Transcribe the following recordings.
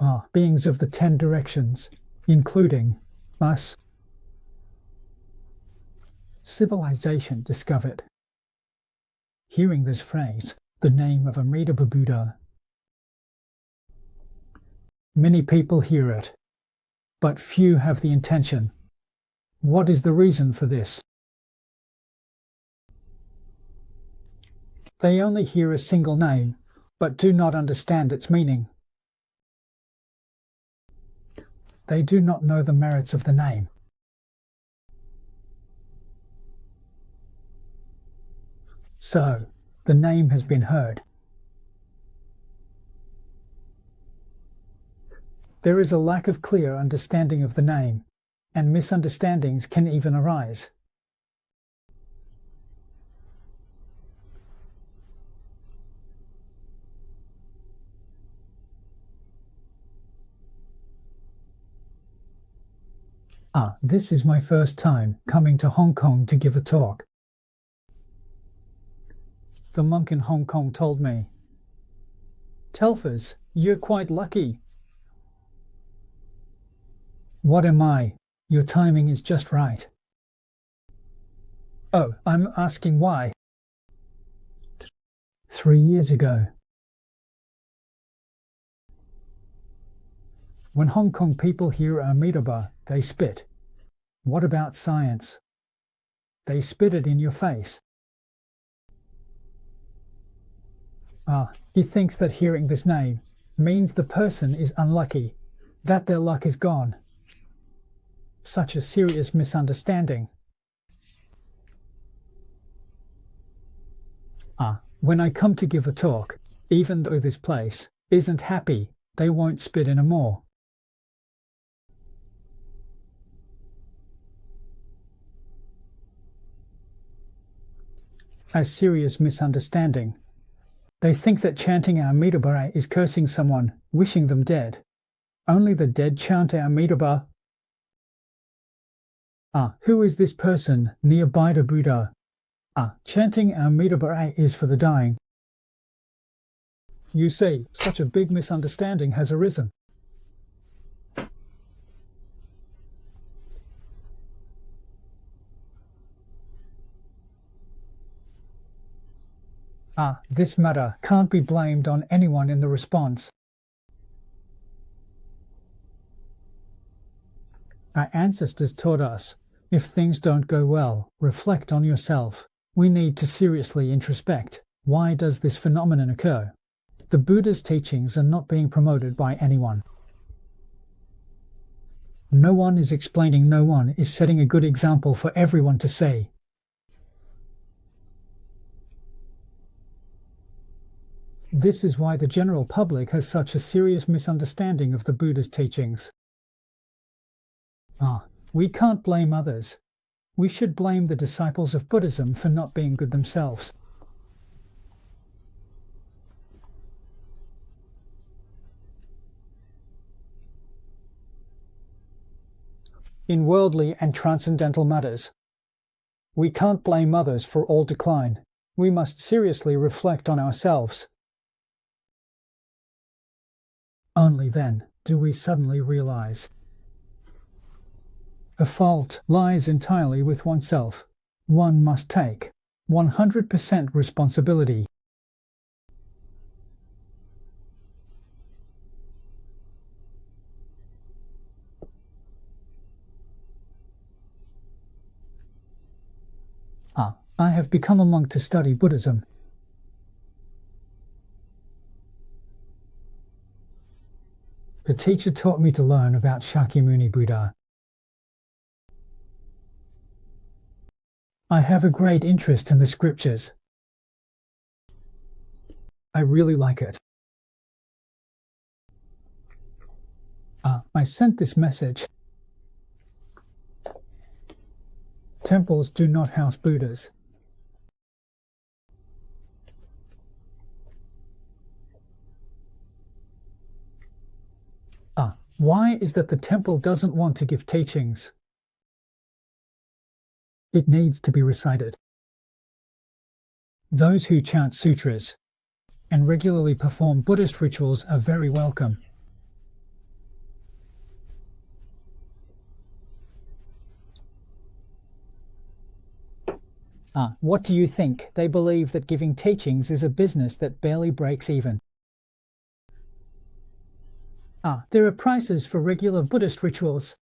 are beings of the 10 directions, including us. Civilization discovered. Hearing this phrase, the name of Amitabha Buddha, many people hear it, but few have the intention. What is the reason for this? They only hear a single name, but do not understand its meaning. They do not know the merits of the name. So, the name has been heard. There is a lack of clear understanding of the name, and misunderstandings can even arise. This is my first time coming to Hong Kong to give a talk. The monk in Hong Kong told me, "Telfers, you're quite lucky." What am I? Your timing is just right. Oh, I'm asking why. 3 years ago. When Hong Kong people hear Amitabha, they spit. What about science? They spit it in your face. He thinks that hearing this name means the person is unlucky, that their luck is gone. Such a serious misunderstanding. When I come to give a talk, even though this place isn't happy, they won't spit anymore. A serious misunderstanding. They think that chanting Amitabha is cursing someone, wishing them dead. Only the dead chant Amitabha. Who is this person nearby the Buddha? Chanting Amitabha is for the dying. You see, such a big misunderstanding has arisen. This matter can't be blamed on anyone in the response. Our ancestors taught us, if things don't go well, reflect on yourself. We need to seriously introspect. Why does this phenomenon occur? The Buddha's teachings are not being promoted by anyone. No one is explaining, no one is setting a good example for everyone to see. This is why the general public has such a serious misunderstanding of the Buddha's teachings. We can't blame others. We should blame the disciples of Buddhism for not being good themselves. In worldly and transcendental matters, we can't blame others for all decline. We must seriously reflect on ourselves. Only then do we suddenly realize the fault lies entirely with oneself. One must take 100% responsibility. I have become a monk to study Buddhism. The teacher taught me to learn about Shakyamuni Buddha. I have a great interest in the scriptures. I really like it. I sent this message. Temples do not house Buddhas. Why is that the temple doesn't want to give teachings? It needs to be recited. Those who chant sutras and regularly perform Buddhist rituals are very welcome. What do you think? They believe that giving teachings is a business that barely breaks even. There are prices for regular Buddhist rituals.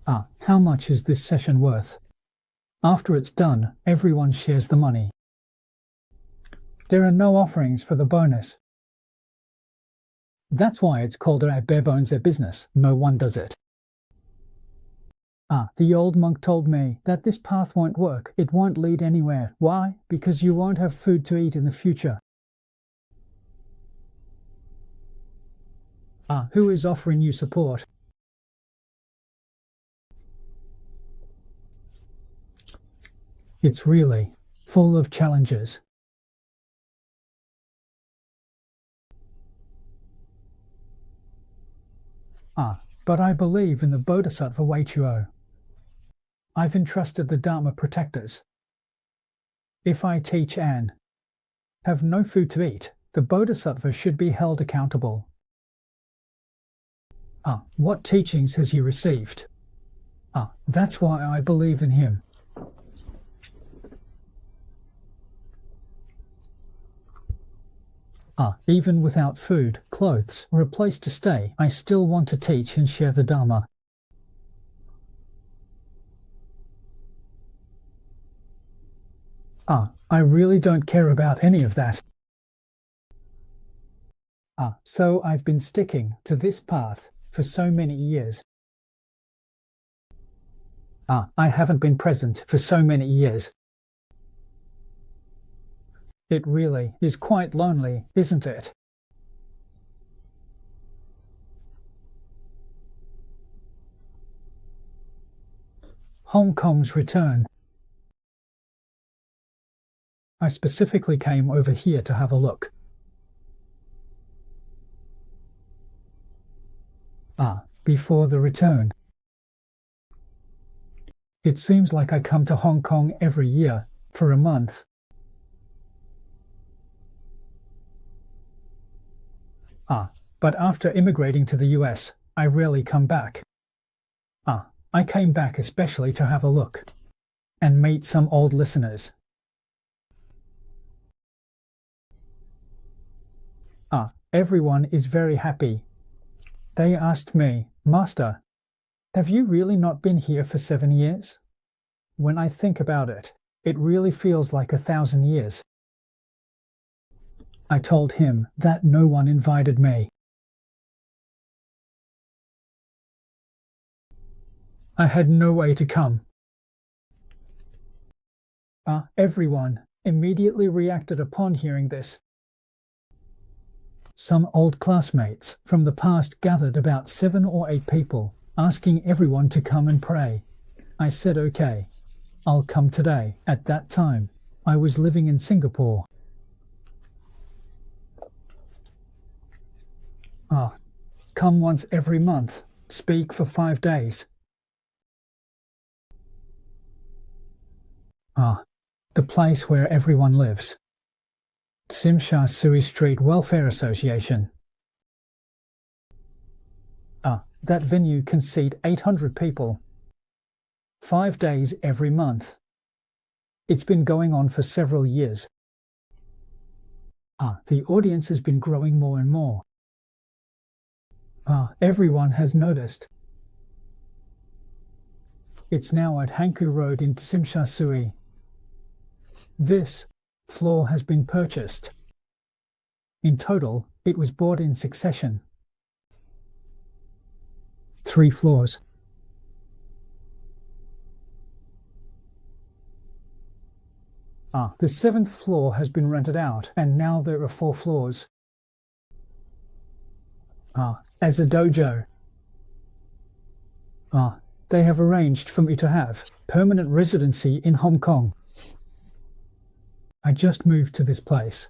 How much is this session worth? After it's done, everyone shares the money. There are no offerings for the bonus. That's why it's called a bare bones business. No one does it. The old monk told me that this path won't work. It won't lead anywhere. Why? Because you won't have food to eat in the future. Who is offering you support? It's really full of challenges. But I believe in the Bodhisattva Weichuo. I've entrusted the Dharma protectors. If I teach and have no food to eat, the Bodhisattva should be held accountable. What teachings has he received? That's why I believe in him. Even without food, clothes, or a place to stay, I still want to teach and share the Dharma. I really don't care about any of that. So I've been sticking to this path for so many years. I haven't been present for so many years. It really is quite lonely, isn't it? Hong Kong's return. I specifically came over here to have a look. Before the return. It seems like I come to Hong Kong every year for a month. But after immigrating to the US, I rarely come back. I came back especially to have a look and meet some old listeners. Everyone is very happy. They asked me, Master, have you really not been here for 7 years? When I think about it, it really feels like 1,000 years. I told him that no one invited me. I had no way to come. Everyone immediately reacted upon hearing this. Some old classmates from the past gathered about 7 or 8 people, asking everyone to come and pray. I said, okay, I'll come today. At that time, I was living in Singapore. Come once every month, speak for 5 days. The place where everyone lives. Tsim Sha Tsui Street Welfare Association. That venue can seat 800 people. 5 days every month. It's been going on for several years. The audience has been growing more and more. Everyone has noticed. It's now at Hankou Road in Tsim Sha Tsui. This floor has been purchased. In total, it was bought in succession. 3 floors. The 7th floor has been rented out, and now there are 4 floors. As a dojo. They have arranged for me to have permanent residency in Hong Kong. I just moved to this place.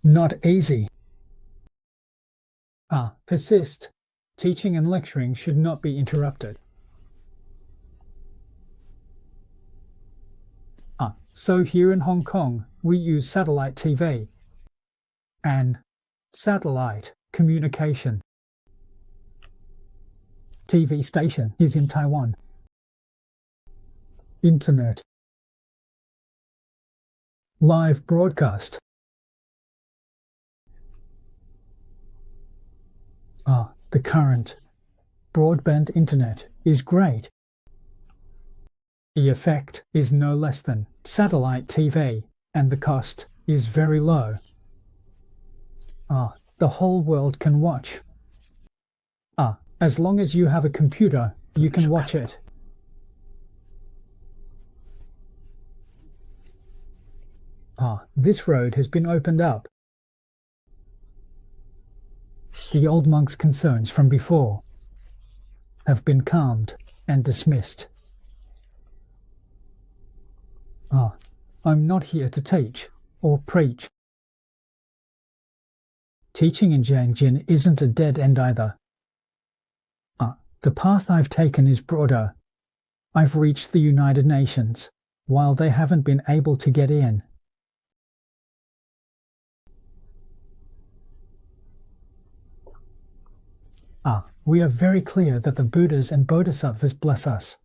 Not easy. Persist. Teaching and lecturing should not be interrupted. So here in Hong Kong, we use satellite TV. And Satellite communication. TV station is in Taiwan. Internet. Live broadcast. The current broadband internet is great. The effect is no less than satellite TV, and the cost is very low. The whole world can watch. As long as you have a computer, you can watch it. This road has been opened up. The old monk's concerns from before have been calmed and dismissed. I'm not here to teach or preach. Teaching in Jiangjin isn't a dead end either. The path I've taken is broader. I've reached the United Nations, while they haven't been able to get in. We are very clear that the Buddhas and Bodhisattvas bless us.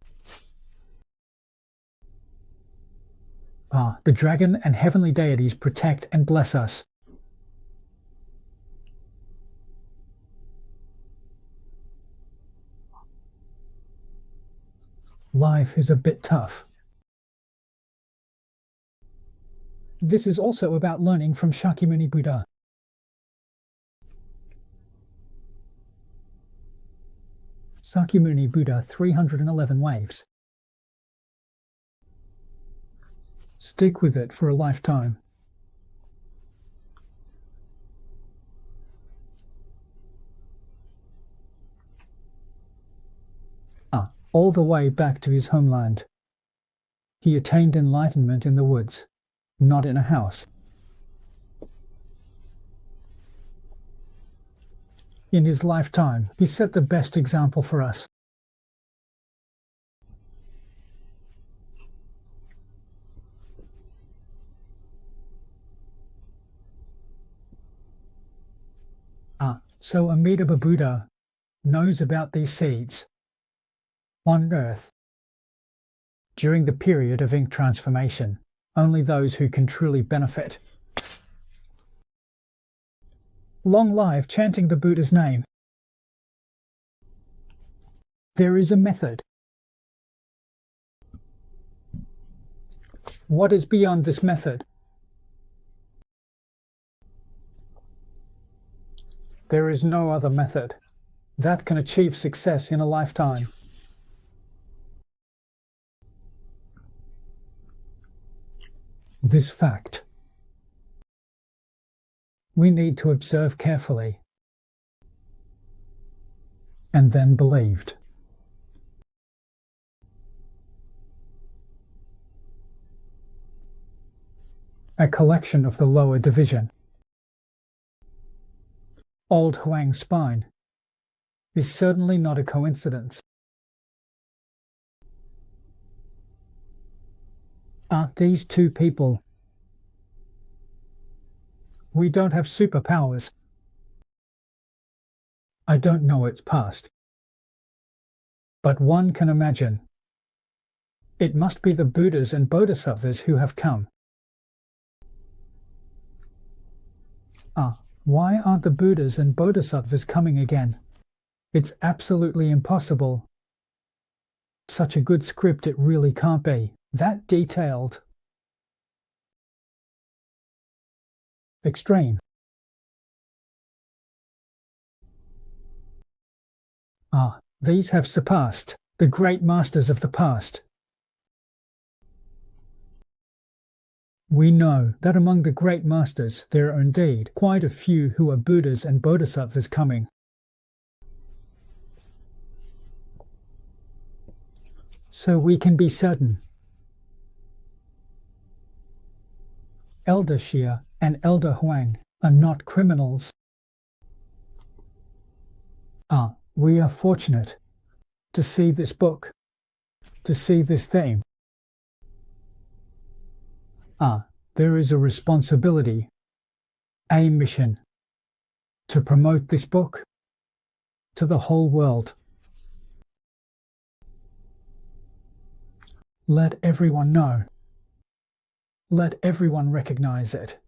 The dragon and heavenly deities protect and bless us. Life is a bit tough. This is also about learning from Shakyamuni Buddha. Shakyamuni Buddha 311 waves. Stick with it for a lifetime. All the way back to his homeland. He attained enlightenment in the woods, not in a house. In his lifetime, he set the best example for us. So Amitabha Buddha knows about these seeds on earth. During the period of ink transformation, only those who can truly benefit. Long live chanting the Buddha's name. There is a method. What is beyond this method? There is no other method that can achieve success in a lifetime. This fact we need to observe carefully and then believed. A collection of the lower division. Old Huang spine is certainly not a coincidence. These two people? We don't have superpowers. I don't know its past. But one can imagine. It must be the Buddhas and Bodhisattvas who have come. Why aren't the Buddhas and Bodhisattvas coming again? It's absolutely impossible. Such a good script it really can't be. That detailed. Extreme. These have surpassed the great masters of the past. We know that among the great masters there are indeed quite a few who are Buddhas and Bodhisattvas coming. So we can be certain. Elder Xie and Elder Huang are not criminals. We are fortunate to see this book, to see this theme. There is a responsibility, a mission. to promote this book to the whole world. Let everyone know. Let everyone recognize it.